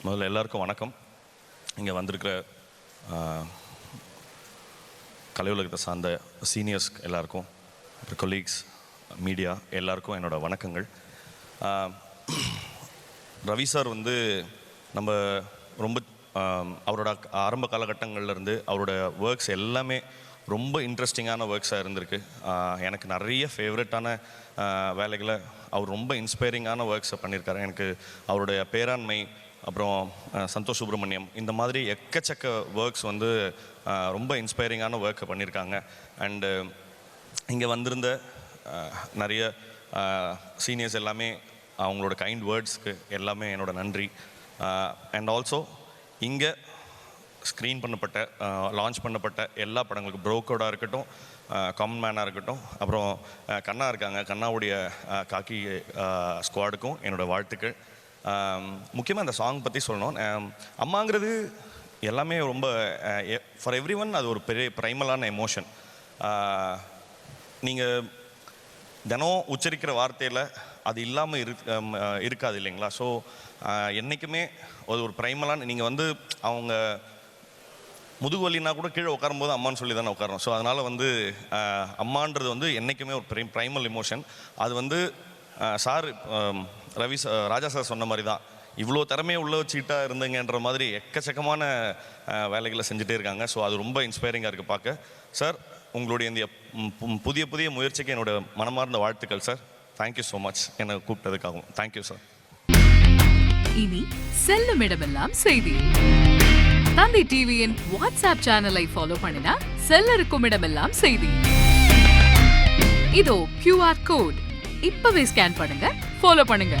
முதல்ல எல்லாருக்கும் வணக்கம். இங்கே வந்திருக்கிற கலை உலகத்தை சார்ந்த சீனியர்ஸ் எல்லாருக்கும், அப்புறம் கொலீக்ஸ், மீடியா எல்லாருக்கும் என்னோடய வணக்கங்கள். ரவி சார் வந்து நம்ம ரொம்ப அவரோட ஆரம்ப காலகட்டங்கள்லேருந்து அவரோட ஒர்க்ஸ் எல்லாமே ரொம்ப இன்ட்ரெஸ்டிங்கான ஒர்க்ஸாக இருந்திருக்கு. எனக்கு நிறைய ஃபேவரட்டான வேலைகளை அவர் ரொம்ப இன்ஸ்பைரிங்கான ஒர்க்ஸை பண்ணியிருக்காரு. எனக்கு அவருடைய பேராண்மை, அப்புறம் சந்தோஷ் சுப்ரமணியம், இந்த மாதிரி எக்கச்சக்க ஒர்க்ஸ் வந்து ரொம்ப இன்ஸ்பைரிங்கான ஒர்க்கை பண்ணியிருக்காங்க. அண்டு இங்கே வந்திருந்த நிறைய சீனியர்ஸ் எல்லாமே அவங்களோட கைண்ட் வேர்ட்ஸ்க்கு எல்லாமே என்னோட நன்றி. அண்ட் ஆல்சோ இங்கே ஸ்க்ரீன் பண்ணப்பட்ட லான்ச் பண்ணப்பட்ட எல்லா படங்களுக்கும், ப்ரோக்கோடாக இருக்கட்டும், காமன் மேனாக இருக்கட்டும், அப்புறம் கண்ணா இருக்காங்க, கண்ணாவுடைய காக்கி ஸ்குவாடுக்கும் என்னோடய வாழ்த்துக்கள். முக்கியமாக அந்த சாங் பற்றி சொல்லணும். அம்மாங்கிறது எல்லாமே ரொம்ப ஃபார் எவ்ரி ஒன் அது ஒரு பெரிய ப்ரைமலான எமோஷன். நீங்கள் தினம் உச்சரிக்கிற வார்த்தையில் அது இல்லாமல் இருக்காது இல்லைங்களா? ஸோ என்றைக்குமே ஒரு ப்ரைமலான, நீங்கள் வந்து அவங்க முதுகு வலினா கூட கீழே உட்காரும்போது அம்மான்னு சொல்லி தானே உட்காரோம். ஸோ அதனால் வந்து அம்மான்றது வந்து என்றைக்குமே ஒரு ப்ரைமல் எமோஷன். அது வந்து சார் ராஜா சார் சொன்ன மாதிரி தான், இவ்வளோ திறமையை உள்ள வச்சுக்கிட்டா இருந்தீங்கன்ற மாதிரி எக்கச்சக்கமான வேலைகளை செஞ்சுட்டே இருக்காங்க. ஸோ அது ரொம்ப இன்ஸ்பைரிங்காக இருக்குது பார்க்க. சார், உங்களுடைய இந்த புதிய புதிய முயற்சிக்கு என்னோட மனமார்ந்த வாழ்த்துக்கள் சார். தேங்க்யூ ஸோ மச் என்னை கூப்பிட்டதுக்காகவும். Thank you sir. இனி செல்லும் இடமெல்லாம் செய்தி. தந்தை டிவியின் வாட்ஸ்அப் சேனலை ஃபாலோ பண்ணினா செல்ல இருக்கும் இடமெல்லாம் செய்தி. இதோ QR கோட், இப்பவே ஸ்கேன் பண்ணுங்க, ஃபாலோ பண்ணுங்க.